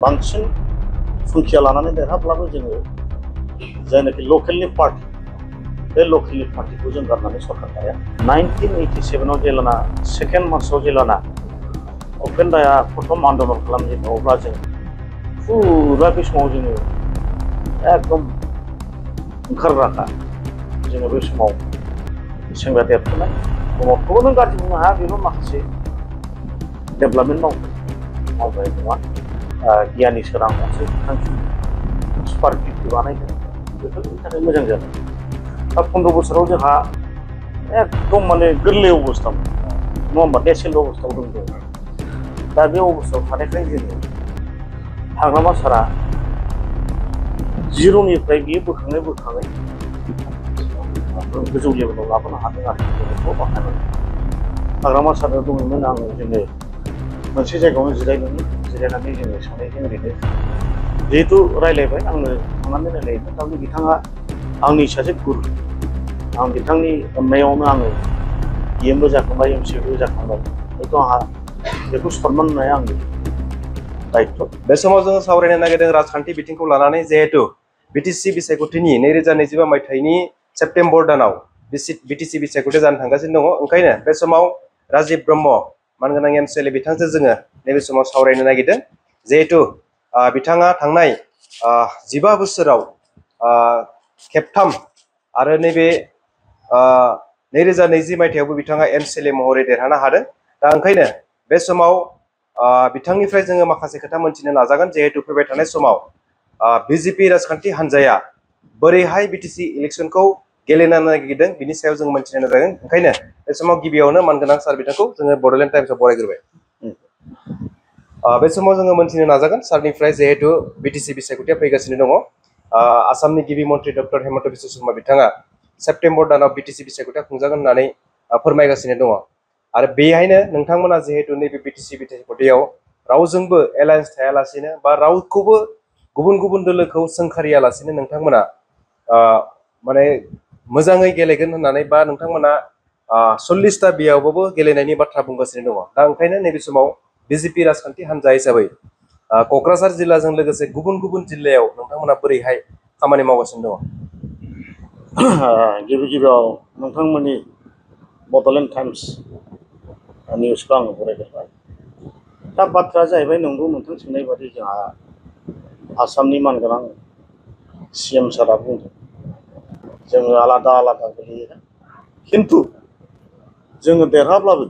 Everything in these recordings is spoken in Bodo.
बांसिन संख्या लानानै देरहाब्लाबो जोङो जायनाखि लकेलनि पार्टी बे लकेलनि पार्टीखौ जों गारनानै सरकार दाया 1987 आव जेलाना सेकेन्ड मार्चआव जेलाना उपेन्द्रआ प्रथम आन्दलन खालामजेनो अब्ला जों फुरा बे समाव जोङो एकदम ओंखारग्राखा जोङो बे समाव सेंग्रा देरफुनाय दङखौबो नों गाज्रि बुंनो हाया बेबो माखासे डेभेलपमेन्ट मावबाय नङा गियानि सोरां मोनसे थांखि सुपार 50 बानायदों बेफोरनि थाखाय मोजां जादों दा 15 बोसोराव जोंहा एकदम माने गोरलै अबस्थामोन नङा होमबा नेसेल अबस्थायाव दं दा बे अबस्थायाव थानायखाय जोङो हाग्रामा सारा जिर'निफ्राय बियो बोखाङै गोजौ लेभेलाव लाबोनो हादों आरो बेखौ बाहायनानै हाग्रामा सारा दङमोन आङो जोङो मोनसे जायगायावनो जिरायनानै जोङो सानैजों ओरैनो जिहेतु रायलायबाय आंनो थांनानै रायलायबाय थारमाने बिथाङा आंनि सासे गुरु आं बिथांनि अननायावनो आङो DMबो जाखांबाय MCबो जाखांबाय हयथ' आंहा बेखौ सनमान होनाया आंनि दायित्व। बे समाव जोङो सावरायनो नागिरदों राजखान्थि बिथिंखौ लानानै जिहेतु बिटिसि बिसायख'थिनि 2025 मायथाइनि सेप्तेम्बर दानाव बिटिसि बिसायख'थि जानो थांगासिनो दङ ओंखायनो बे समाव राजिब ब्रह्म मानगोनां MCLA बिथांजों जोङो नैबे समाव सावरायनो नागिरदों जिहेतु बिथाङा थांनाय 15 बोसोराव खेबथाम आरो नैबे 2020 मायथाइयावबो बिथाङा MCLA महरै देरहानो हादों दा ओंखायनो बे समाव बिथांनिफ्राय जोङो माखासे खोथा मोनथिनो नाजागोन जिहेतु फैबाय थानाय समाव BJP राजखान्थि हान्जाया बोरैहाय बिटिसि इलेक्सनखौ गेलेनो नागिरदों बिनि सायाव जों मोनथिनो नाजागोन ओंखायनो बे समाव गिबियावनो मानगोनां सार बिथांखौ जोङो बड'लेण्ड टाइम्सआव बरायग्रोबाय बे समाव जोङो मोनथिनो नाजागोन सारनिफ्राय जिहेतु बिटिसि बिसायख'थिया फैगासिनो दङ आसामनि गिबि मन्त्रि डक्टर हेमन्त बिश्व शर्मा बिथाङा सेप्तेम्बर दानाव बिटिसि बिसायख'थिया खुंजागोन होननानै फोरमायगासिनो दङ आरो बेहायनो नोंथांमोना जिहेतु नैबे बिटिसि बिसायख'थियाव रावजोंबो एलायन्स थायालासिनो बा रावखौबो गुबुन गुबुन दोलोखौ सोंखारियालासिनो नोंथांमोना माने मोजाङै गेलेगोन होननानै बा नोंथांमोना 40टा बियावबाबो गेलेनायनि बाथ्रा बुंगासिनो दङ दा ओंखायनो नैबे समाव BJP राजखान्थि हान्जा हिसाबै क'क्राझार जिल्लाजों लोगोसे गुबुन गुबुन जिल्लायाव नोंथांमोना बोरैहाय खामानि मावगासिनो दङ गिबियाव नोंथांमोननि बड'लेण्ड टाइम्स निउसखौ आङो फरायबाय दा बाथ्राया जाहैबाय नंगौ नोंथां सोंनाय बादि जोंहा आसामनि मानगोनां CM सारा बुंदों जोङो आलादा आलादा गोलैयो खिन्थु जोङो देरहाब्लाबो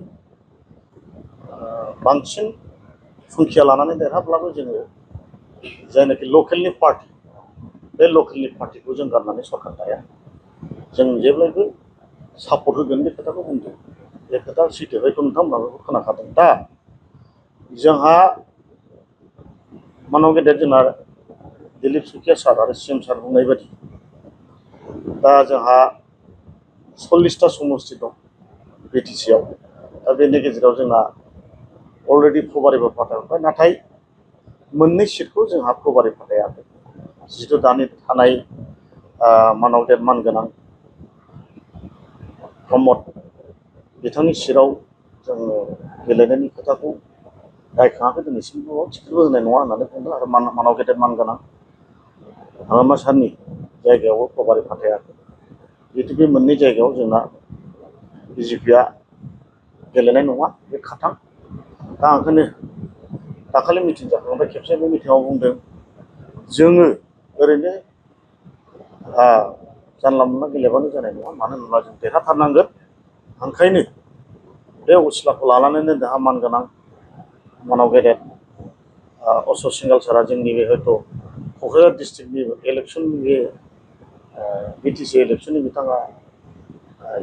बांसिन संख्या लानानै देरहाब्लाबो जोङो जायनाखि लकेलनि पार्टी बे लकेलनि पार्टीखौ जों गारनानै सरकार दाया जों जेब्लायबो सापर्ट होगोन बे खोथाखौ बुंदों बे खोथा सैथो हयथ' नोंथांमोनहाबो खोनाखादों दा जोंहा मानव गेदेर जोंना दिलीप सुखिया सार आरो CM सार बुंनाय बायदि दा जोंहा 40टा समस्ति दं बिटिसिआव दा बेनि गेजेराव जोंना अलरेडि प्रबारिबो फाथायहरबाय नाथाय मोननै सिटखौ जोंहा प्रबारि फाथायाखै जिथु दानि थानाय मानव गेदेर मानगोनां प्रमद बिथांनि सिटआव जोङो गेलेनायनि खोथाखौ रायखाङाखै दिनैसिमबो टिकेटबो होनाय नङा होननानै बुंदों आरो मानव गेदेर मानगोनां हाग्रामा सारनि जायगायावबो प्रबारि फाथायाखै जितु बे मोननै जायगायाव जोंना BJPआ गेलेनाय नङा बे खाथां दा ओंखायनो दाखालि मिटिं जाखांबाय खेबसे बे मिटिङाव बुंदों जोङो ओरैनो जानला मोनला गेलेबानो जानाय नङा मानो होनोब्ला जों देरहाथारनांगोन ओंखायनो बे असिलाखौ लानानैनो जोंहा मानगोनां मानव गेदेर अशक सिंघाल सारा जोंनि बे हयथ' क'क्राझार डिस्ट्रिक्टनि इलेक्सननि बे बिटिसि इलेक्सननि बिथाङा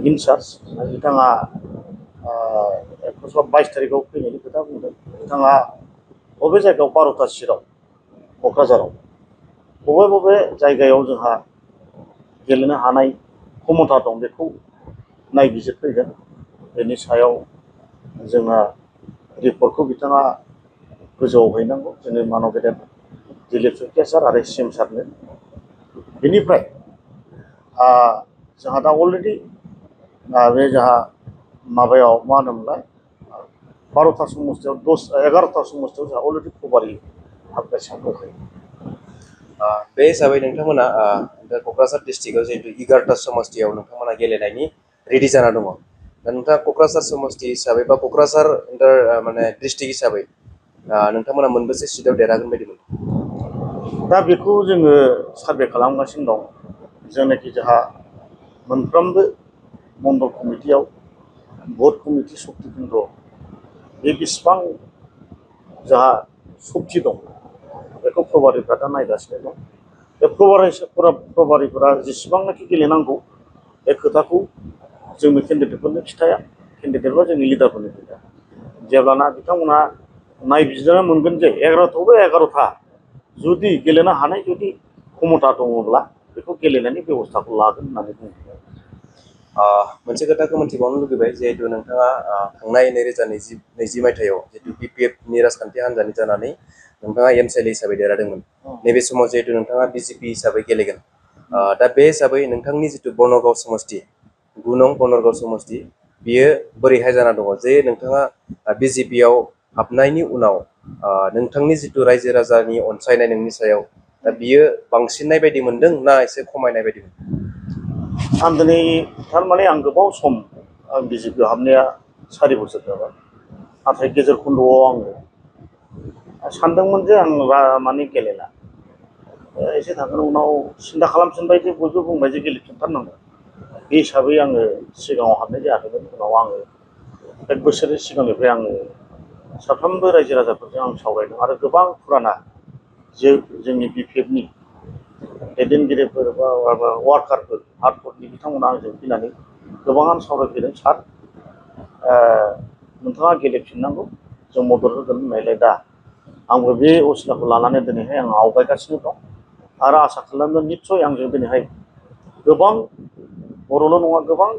इनचार्ज बिथाङा 22 तारिखआव फैनायनि खोथा बुंदों बिथाङा बबे जायगायाव 12टा सिटआव क'क्राझाराव बबे जायगायाव जोंहा गेलेनो हानाय क्षमता दं बेखौ नायबिजिरफैगोन बेनि सायाव जोंहा रिपर्टखौ बिथाङा गोजौआव हैनांगौ जोंनि मानव गेदेर दिलीप सुखिया सार आरो CM सारनो बेनिफ्राय जोंहा दा अलरेडि बे जोंहा माबायाव मा होनोमोनलाय 12टा समस्तियाव 11टा समस्तियाव जोंहा अलरेडि प्रबारि हाबगासिनो दंखायो। बे हिसाबै नोंथांमोना क'क्राझार डिस्ट्रिक्टआव जिहेतु 11टा समस्तियाव नोंथांमोना गेलेनायनि रेडि जाना दङ। दा नोंथाङा क'क्राझार समस्ति हिसाबै बा क'क्राझार माने डिस्ट्रिक्ट हिसाबै नोंथांमोना मोनबेसे सिटआव देरहागोन बायदि मोनो? दा बेखौ जोङो सार्भे खालामगासिनो दं। जेनाखि जोंहा मोनफ्रोमबो मण्डल कमिटियाव भट कमिटि शक्ति केन्द्र बे बेसेबां जोंहा सक्ति दं बेखौ प्रभारीफ्रा दा नायगासिनो दं। बे प्रभारीफोरा जेसेबांनाखि गेलेनांगौ बे खोथाखौ जोंनि केन्डिडेटफोरनो खिथाया, केन्डिडेट बा जोंनि लिडारफोरनो खिथाया। जेब्लाना बिथांमोना नायबिजिरना मोनगोन जे 11टायावबो 11टा जुदि गेलेनो हानाय जुदि क्षमता दङब्ला बेखौ गेलेनायनि बेबस्थाखौ लागोन होननानै बुङो। मोनसे खोथाखौ मिथिबावनो लुगैबाय जिहेतु नोंथाङा थांनाय 2020 मायथाइयाव जिहेतु BPF-नि राजखान्थि हान्जानि जानानै नोंथाङा MCLA हिसाबै देरहादोंमोन। नैबे समाव जिहेतु नोंथाङा BJP हिसाबै गेलेगोन। दा बे हिसाबै नोंथांनि जितु बनरगाव समस्ति 9 नं बनरगाव समस्ति बियो बोरैहाय जाना दङ जे नोंथाङा BJP-आव हाबनायनि उनाव नोंथांनि जितु रायजो राजानि अनसायनाय नोंनि सायाव दा बियो बांसिननाय बायदि मोनदों ना एसे खमायनाय बायदि मोनदों? आं दिनै थारमाने आं गोबाव सम BJP-आव हाबनाया 4 बोसोर जाबाय। नाथाय गेजेर खन्द'आव आङो सानदोंमोन जे आं माने गेलेला। एसे थाखोनि उनाव सिन्था खालामफिनबाय जे बयबो बुंबाय जे गेलेफिनथारनांगौ। बे हिसाबै आङो सिगाङाव हाबनाय जायाखैमोन। उनाव आङो 1 बोसोरनि सिगांनिफ्राय आङो साफ्रोमबो रायजो राजाफोरजों आं सावरायदों आरो गोबां फुराना जोंनि BPF-नि दैदेनगिरिफोर बा वार्कारफोर हार्डक'रनि बिथांमोना आंजों फैनानै गोबाङानो सावरायफैदों। सार नोंथाङा गेलेफिननांगौ, जों मदद होगोन होननायलाय दा आंबो बे असिलाखौ लानानै दिनैहाय आं आवगायगासिनो दं आरो आसा खालामो निस्सय आंजों दिनैहाय गोबां बर'ल' नङा गोबां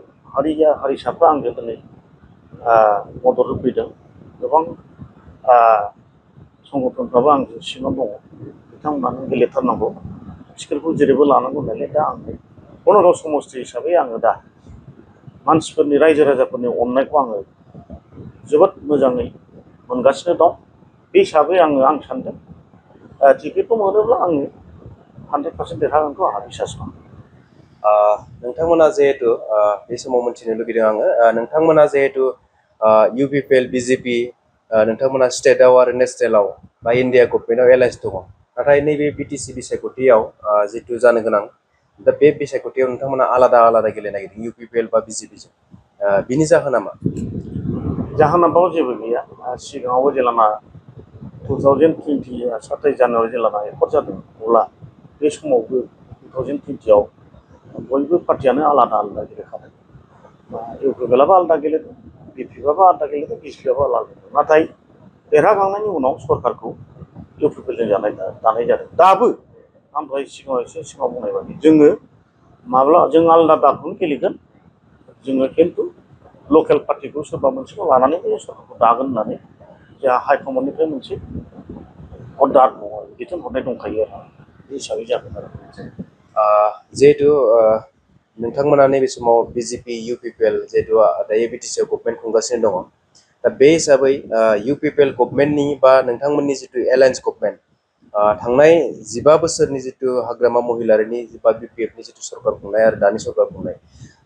हारिसाफ्रा आंजों दिनै मदद होफैदों। गोबां संगठनफ्राबो आंजों सिङाव दङ। बिथांमोनानो गेलेथारनांगौ, स्किलखौ जेरैबो लानांगौ होननायलाय दा आं बनरगाव समस्ति हिसाबै आङो दा मानसिफोरनि रायजो राजाफोरनि अननायखौ आङो जोबोद मोजाङै मोनगासिनो दं। बे हिसाबै आं सानदों टिकेटखौ मोनोब्ला आङो 100% देरहागोनखौ आंहा बिसास दं। नोंथांमोना जिहेतु बे समाव मिथिनो लुगैदों आङो नोंथांमोना जिहेतु UPPL BJP नोंथांमोना स्टेटआव आरो नेसनेलाव बा इन्डिया गभर्नमेन्टआव एलायन्स दङ। नाथाय नैबे BTC बिसायख'थियाव जितु जानो गोनां दा बे बिसायख'थियाव नोंथांमोना आलादा आलादा गेलेनो नागिरदों UPPL बा BJP-जों। बिनि जाहोना मा? जाहोनाव जेबो गैया। सिगाङावबो जेलाना 2020 27 जानुवारि जेलाना एकर्ड जादों अब्ला बे समावबो 2020-आव बयबो पार्टियानो आलादा आलादा गेलेखादों। UPPL-आबो आलादा गेलेदों, BPF-आबो आलादा गेलेदों, BJP-आबो आलादा गेलेदों। नाथाय देरहाखांनायनि उनाव सरकारखौ UPPL-जों दानाय जादों। दाबो आं दहाय एसे सिगाङाव बुंनाय बायदि जोङो जों आलादा दाखौनो गेलेगोन। जोङो खिन्थु लकेल पार्टिखौ सोरबा मोनसेखौ लानानै बे सरकारखौ दागोन होननानै जोंहा हाइकमान्डनिफ्राय मोनसे अर्डार दङ, बिथोन हरनाय दंखायो आरो बे हिसाबै जागोन आरो। जिहेतु नोंथांमोना नैबे समाव BJP UPPL जिहेतु दायो BTC-आव गभर्नमेन्ट खुंगासिनो दङ। दा बे हिसाबै UPPL गभर्नमेन्टनि बा नोंथांमोननि जितु एलायन्स गभर्नमेन्ट थांनाय 15 बोसोरनि जितु हाग्रामा महिलारिनि बा BPF-नि जितु सरकार खुंनाय आरो दानि सरकार खुंनाय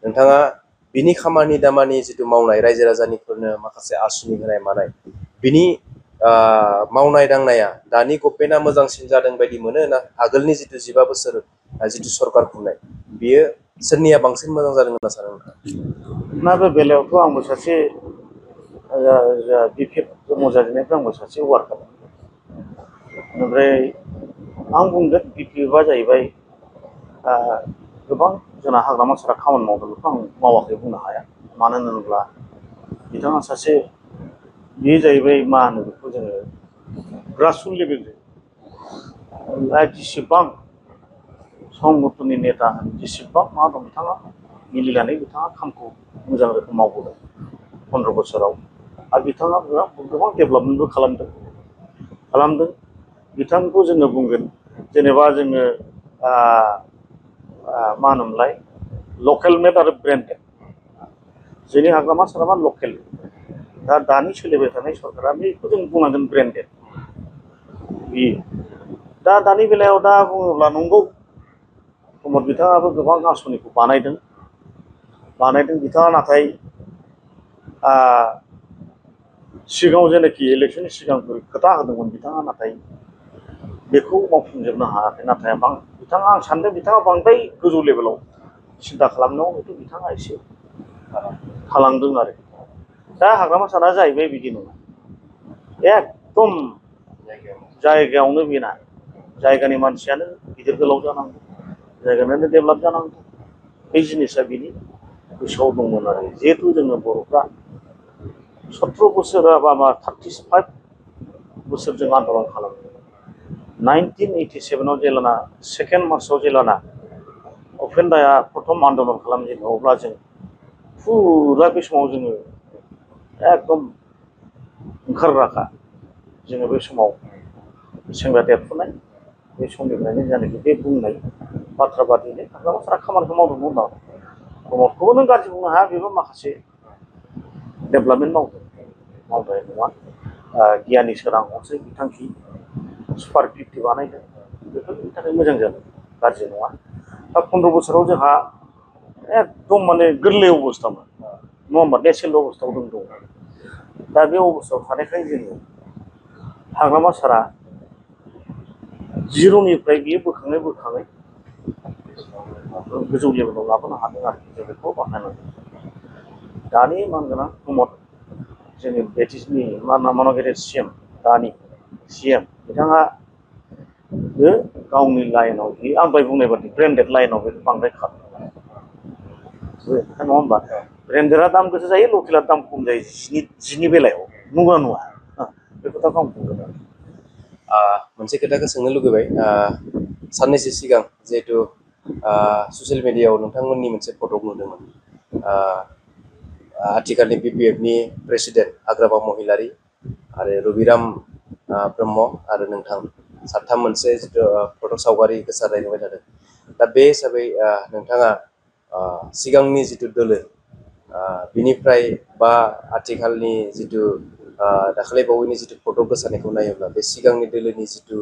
नोंथाङा बिनि खामानि दामानि जितु मावनाय रायजो राजानिफोरनो माखासे आसुनि होनाय मानाय बिनि मावनाय दांनाया दानि गभर्नमेन्टआ मोजांसिन जादों बायदि मोनो ना आगोलनि जितु 15 बोसोर जितु सरकार खुंनाय बियो सोरनिया बांसिन मोजां जादों होनना सानो नोंथाङा? ना बे बेलायावथ' आंबो सासे BPF जन्मजाजेननायनिफ्राय आंबो सासे वार्कार। ओमफ्राय आं बुंगोन BPF-आ जाहैबाय गोबां जोंना हाग्रामा सारा खामानि मावदों बेखौ आं मावाखै बुंनो हाया। मानो होनोब्ला बिथाङा सासे बेयो जाहैबाय मा होनो बेखौ जोङो ग्रासरुट लेभेलजों जेसेबां संगठननि नेता जेसेबां मा दं बिथाङा मिलिनानै बिथाङा खामखौ मोजां रोखोम मावबोदों 15 बोसोराव। आरो बिथाङा गोबां डेभेलपमेन्टबो खालामदों। बिथांखौ जोङो बुंगोन जेनेबा जोङो मा होनोमोनलाय लकेल मेड आरो ब्रेन्डेड। जोंनि हाग्रामा सारामा लकेल, दा दानि सोलिबाय थानाय सरकारा बेखौ जों बुंनांगोन ब्रेन्डेड। दानि बेलायाव दा बुङोब्ला नंगौ प्रमद बिथाङाबो गोबां आसनिखौ बानायदों बिथाङा नाथाय सिगाङाव जेनाखि इलेक्सननि सिगांफोर खोथा होदोंमोन बिथाङा नाथाय बेखौ मावफुंजोबनो हायाखै नाथाय बिथाङा आं सानदों बिथाङा बांद्राय गोजौ लेभेलाव सिन्था खालामनायाव हयथ' बिथाङा एसे थालांदों आरो दा हाग्रामा साना जाहैबाय बिदि नङा एकदम जायगायावनो बेना जायगानि मानसियानो गिदिर गोलाव जानांगौ जायगायानो डेभेलप जानांगौ बे जिनिसा बिनि गोसोआव दंमोन आरो जिहेथु जोङो बर'फ्रा 17 बोसोर बा 35 बोसोर जों आन्दलन खालामदों 1987 जेलाना 2 मार्चआव जेलाना उपेन्द्रआ प्रथम आन्दलन खालामजेनो अब्ला जों फुरा बे समाव जोङो एकदम ओंखारग्राखा जोङो बे समाव सेंग्रा देरफुनाय बे समनिफ्रायनो जानाखि बे बुंनाय बाथ्रा बादिनो हाग्रामा सारा खामानिखौ मावदोंमोन होनबा प्रमदखौबो नों गाज्रि बुंनो हाया बेबो माखासे डेभेलपमेन्ट मावबाय नङा गियानि सोरां अनसै बिथांखि सुपार 50 बानायदों बेफोरनि थाखाय मोजां जादों गाज्रि नङा दा 15 बोसोराव जोंहा एकदम माने गोरलै अबस्थामोन नङा होमबा नेसेल अबस्थायाव जों दं दा बे अबस्थायाव थानायखाय जोङो हाग्रामा सारा जिर'निफ्राय बियो बोखाङै गोजौ लेभेलाव लाबोनो हादों आरो जों बेखौ बाहायनांगौ दानि मानगोनां प्रमद जोंनि ब्रिटिशनि मानगेदेर CM दानि CM बिथाङा गावनि लाइनाव आं दहाय बुंनाय बादि ब्रेन्डेड लाइनाव बे बांद्राय खारदों नङा होमबा ब्रेन्डेडआ दाम गोसा जायो लकेला दाम खम जायो जिनि बेलायाव नंगौना नङा बे खोथाखौ आं बुंगोन आरो मोनसे खोथाखौ सोंनो लुगैबाय साननैसो सिगां जिहेतु ससियेल मिडियायाव नोंथांमोननि मोनसे फटक नुदोंमोन आथिखालनि BPFनि प्रेसिडेन्ट आग्राबा महिलारि आरो रबिराम ब्रह्म आरो नोंथां साथाम मोनसे जिथु फटक सावगारि गोसारनाय नुबाय थादों दा बे हिसाबै नोंथाङा सिगांनि जिथु दोलो बिनिफ्राय बा आथिखालनि जिथु दाखालि बावैनि जिथु फटक गोसारनायखौ नायोब्ला बे सिगांनि दोलोनि जिथु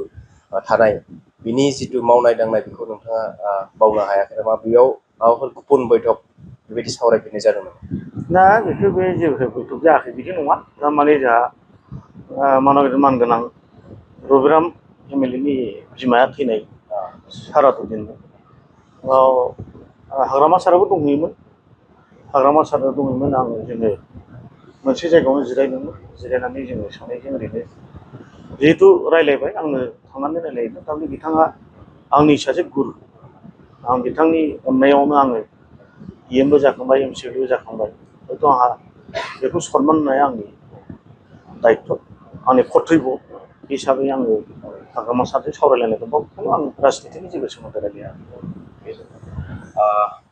थानाय बिनि जिथु मावनाय दांनाय बेखौ नोंथाङा बावनो हायाखै नामा बेयाव माबाफोर गुबुन बैठक बेबायदि सावरायफिननाय जादोंमोन ना बेखौ बे जेबो बैठक जायाखै बिदि नङा थारमाने जोंहा मानगोनां रबिराम MLA नि बिमाया थैनाय सारादु दिनमोन हाग्रामा साराबो दंहैयोमोन हाग्रामा सारा दंहैयोमोन जोङो मोनसे जायगायावनो जिरायनानै जोङो सानैजों ओरैनो जिहेतु रायलायबाय आंनो थांनानै रायलायदों थारमाने बिथाङा आंनि सासे गुरु आं बिथांनि अननायावनो आङो EMबो जाखांबाय MCLबो जाखांबाय हयथ' आंहा बेखौ सनमान होनाया आंनि दायित्व आंनि कर्तब्य हिसाबै आङो हाग्रामा सारजों सावरायलायनाय दंबावो आं राजनितिनि जेबो सोमोन्दो गैया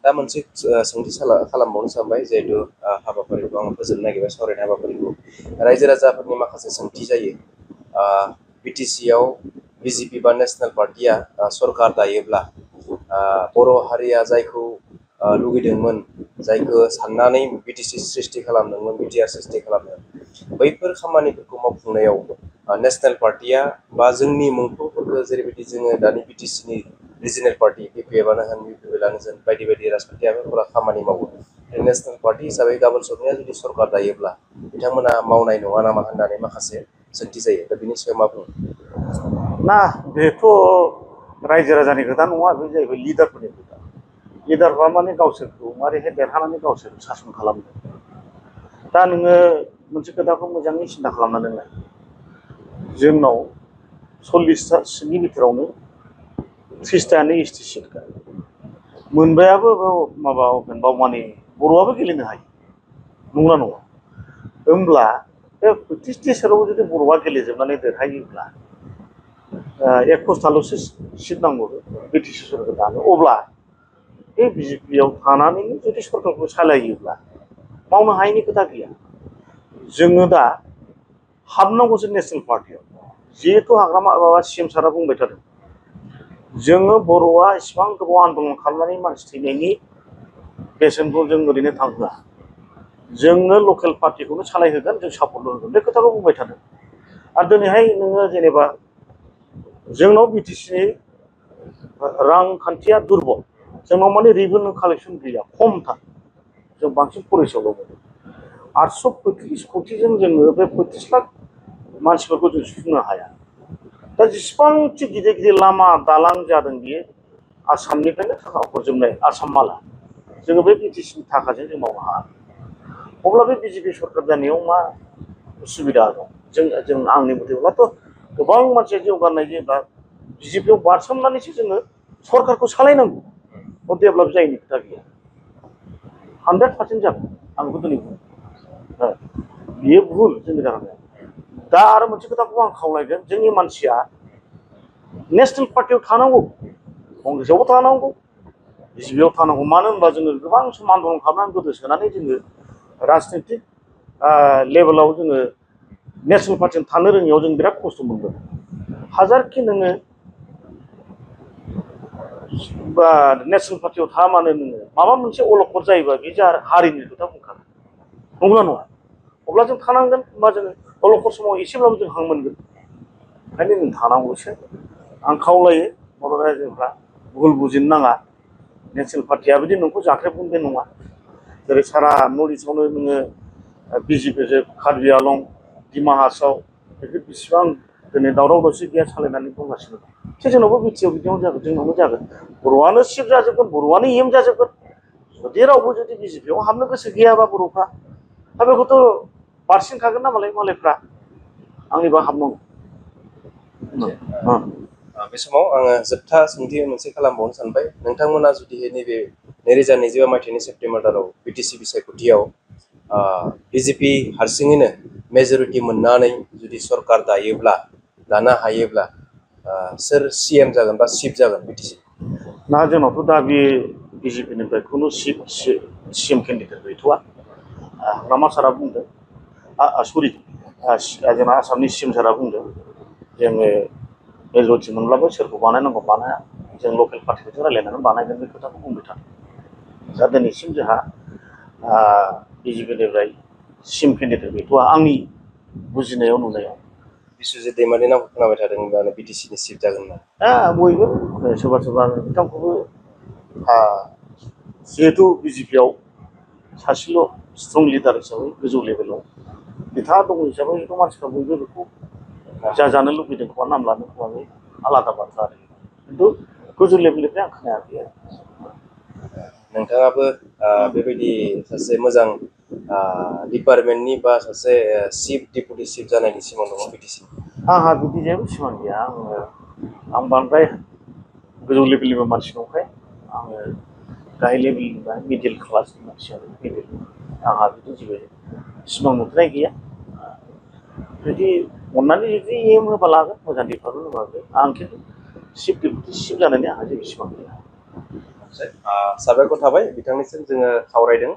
दा मोनसे सोंथि खालामबावनो सानबाय जिहेतु हाबाफारिखौ आं फोजोबनो नागिरबाय सावरायनाय हाबाफारिखौ रायजो राजाफोरनि माखासे सोंथि जायो BTCआव BJP बा नेसनेल पार्टिया सरकार दायोब्ला बर' हारिया जायखौ लुगैदोंमोन जायखौ साननानै BTC सृष्टि खालामदोंमोन BTR सृष्टि खालामदों बैफोर खामानिफोरखौ मावफुंनायाव नेसनेल पार्टिया बा जोंनि मुंख्लंफोरखौ जेरैबायदि जोङो दानि BTCनि रिजनेल पार्टि BPFआनो होन BPLआनो होन बायदि बायदि राजखान्थि आफादफोरा खामानि मावो नेसनेल पार्टि हिसाबै गाबोन सबनिया जुदि सरकार दायोब्ला बिथांमोना मावनाय नङा नामा होननानै माखासे सोंथि जायो दा बिनि सायाव मा बुङो ना बेथ' रायजो राजानि खोथा नङा बे जाहैबाय लिडारफोरनि खोथा लिडारफ्रा माने गावसोरखौ मारैहाय देरहानानै गावसोर सासन खालामदों दा नोङो मोनसे खोथाखौ मोजाङै सिन्था खालामनानै नाय जोंनाव 40तासोनि बिथोरावनो 30तायानो ST सिटखा मोनबायाबो माबा बावमानि बर'आबो गेलेनो हायो नंगौना नङा होमब्ला बे 35 बोसोराव जुदि बर'आ गेलेजोबनानै देरहायोब्ला 21ताल'सो सिट नांगौ BTC सरकार दानो अब्ला बे BJPआव थानानैनो जुदि सरकारखौ सालायोब्ला मावनो हायैनि खोथा गैया जोङो दा हाबनांगौसो नेसनेल पार्टियाव जिहेतु हाग्रामा CM सारा बुंबाय थादों जोङो बर'आ इसिबां गोबाव आन्दलन खालामनानै मानसि थैनायनि बेसेनखौ जों ओरैनो थांहोआ जोङो लकेल पार्टिखौनो सालायहोगोन जों सापर्ट होगोन बे खोथाखौ बुंबाय थादों आरो दिनैहाय नोङो जेनेबा जोंनाव बिटिसिनि रांखान्थिया दुरबल जोंनाव माने रिभेन्यू कालेक्शन गैया खमथार जों बांसिन फरेस्टआवल' मोनो 835 कोटिजों जोङो बे 35 लाख मानसिफोरखौ जों सुफुंनो हाया दा जेसेबांथि गिदिर गिदिर लामा दालां जादों बियो आसामनिफ्रायनो थाखा हरजोबनाय आसाम माला जोङो बे बिटिसिनि थाखाजों जों मावनो हाया अब्ला बे बिजेपि सरकार जानायाव मा उसुबिदा दं जों आंनि मथेब्लाथ' गोबां मानसिया जौगानाय जेनेबा बिजेपियाव बारसोमनानैसो जोङो सरकारखौ सालायनांगौ डेभेलप जायैनि खोथा गैया 100% जागोन आं बेखौ दिनै बुङो बियो भुल जोंनि जानाया दा आरो मोनसे खोथाखौ आं खावलायगोन जोंनि मानसिया नेशनेल पार्टियाव थानांगौ कंग्रेसआवबो थानांगौ बिजेपियाव थानांगौ मानो होनबा जोङो गोबां सम आन्दलन खालामनानै गोदोसोनानै जोङो राजनितिक लेभेलाव जोङो नेशनेल पार्टिजों थानो रोङियाव जों बिराद खस्थ' मोनदों हाजारखि नोङो बा नेशनेल पार्टियाव थाया मानो नोङो माबा मोनसे अलखद जायोबा बे हारिनि खोथा बुंखागोन नंगौना नङा अब्ला जों थानांगोन होमबा जोङो अलखद समाव एसेब्लाबो जों हां मोनगोन ओंखायनो जों थानांगौसो आं खावलायो बर' रायजोफ्रा भुल बुजिनो नाङा नेशनेल पार्टिया बिदि नोंखौ जाख्रेबगोन बे नङा जेरै सारा नर्थ इस्टआवनो नोङो बिजेपिजों कार्बि आलं डिमा हासाव बेफोर बेसेबां दिनै दावराव दावसि गैया सालायनानै दंगासिनो दं थिग जोंनावबो बिटिआव बिदियावनो जागोन जोंनावबो जागोन बर'आनो सिफ जाजोबगोन बर'आनो एम जाजोबगोन जुदि रावबो जुदि बिजेपियाव हाबनो गोसो गैयाबा बर'फ्रा दा बेखौथ' बारसिनखागोन ना मालायफ्रा आंनिबा हाबनांगौ बे समाव आङो जोबथा सोंथि मोनसे खालामबावनो सानबाय नोंथांमोना जुदि नैबे 2025 मायथाइनि सेप्तेम्बर दानाव बिटिसि बिसायख'थियाव बिजेपि हारसिङैनो मेजरिटि मोननानै जुदि सरकार दानो हायोब्ला सोर सीएम जागोन बा चिफ जागोन बिटिसि ना जोंनावथ' दा बे बिजेपिनिफ्राय खुनु सीएम केन्डिडेट गैथ'वा हाग्रामा सारा बुंदों सरि जोंना आसामनि सीएम सारा बुंदों जोङो मेजरिटि मोनब्लाबो सोरखौ बानायनांगौ बानाया जों लकेल पार्टिखौसो रायज्लायनानै बानायगोन बे खोथाखौ बुंबाय थादों दा दिनैसिम जोंहा बिजेपिनिफ्राय सीएम केन्डिडेट गैथ'वा आंनि बुजिनायाव नुनायाव बिस्वजित दैमारिनि नामखौ खोनाबाय थादों बिटिसिनि चिफ जागोन होनना बयबो सोरबा सोरबा बिथांखौबो जिहेथु बिजेपियाव सासेल' स्ट्रं लिडार हिसाबै गोजौ लेभेलाव बिथाङा दङ हिसाबै बेखौ मानसिफ्रा बयबो बेखौ जानो लुबैदों खोमा नाम लानो खोमा बे आलादा बाथ्रा आरो खिन्थु गोजौ लेभेलनिफ्राय आं खोनायाखै आरो नोंथाङाबो बेबायदि सासे मोजां डिपार्टमेन्टनि बा सासे चिफ डेपुटि चिफ जानायनि सिमां दङ बिटिसि आंहा बिदि जेबो सिमां गैया आं बांद्राय गोजौ लेभेलनिबो मानसि नंखाय आङो गाहाय लेभेलनि बा मिडिल क्लासनि मानसि आरो मिडिल आंहा बिदि जेबो सिमां नुथाय गैया जुदि अननानै जुदि एम होबा लागोन मोजां डिपार्टमेन्ट होबाबो आं खिन्थु चिफ डेपुटि चिफ जानायनि आंहा जेबो सिमां गैया साबायखर थाबाय बिथांनिसिम जोङो सावरायदों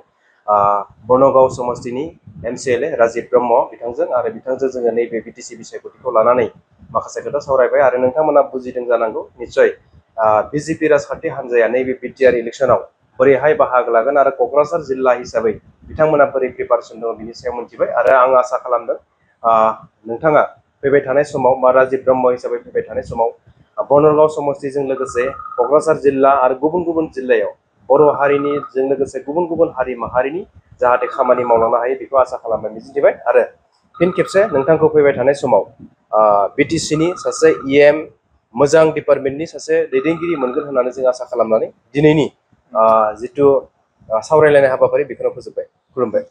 बर्नगाव समष्टिनि MCLA राजिब ब्रह्म बिथांजों आरो बिथांजों जोङो नैबे बिटिसि बिसायख'थिखौ लानानै माखासे खोथा सावरायबाय आरो नोंथांमोना बुजिदों जानांगौ निस्सय बिजेपि राजखान्थि हान्जाया नैबे बिटिआर इलेक्सनाव बोरैहाय बाहागो लागोन आरो क'क्राझार जिल्ला हिसाबै बिथांमोना बोरै प्रिपारेसन दङ बिनि सायाव मोनथिबाय आरो आं आसा खालामदों नोंथाङा फैबाय थानाय समाव बा राजिब ब्रह्म हिसाबै फैबाय थानाय समाव बर्नगाव समष्टिजों लोगोसे क'क्राझार जिल्ला आरो गुबुन गुबुन जिल्लायाव बर' हारिनिजों लोगोसे गुबुन गुबुन हारि माहारिनि जाहाथे खामानि मावलांनो हायो बेखौ आसा खालामनाय मिजिंथिबाय आरो फिन खेबसे नोंथांखौ फैबाय थानाय समाव बिटिसिनि सासे EM मोजां डिपार्टमेन्टनि सासे दैदेनगिरि मोनगोन होननानै जों आसा खालामनानै दिनैनि जिथु सावरायलायनाय हाबाफारि बेखौनो फोजोबबाय खुलुमबाय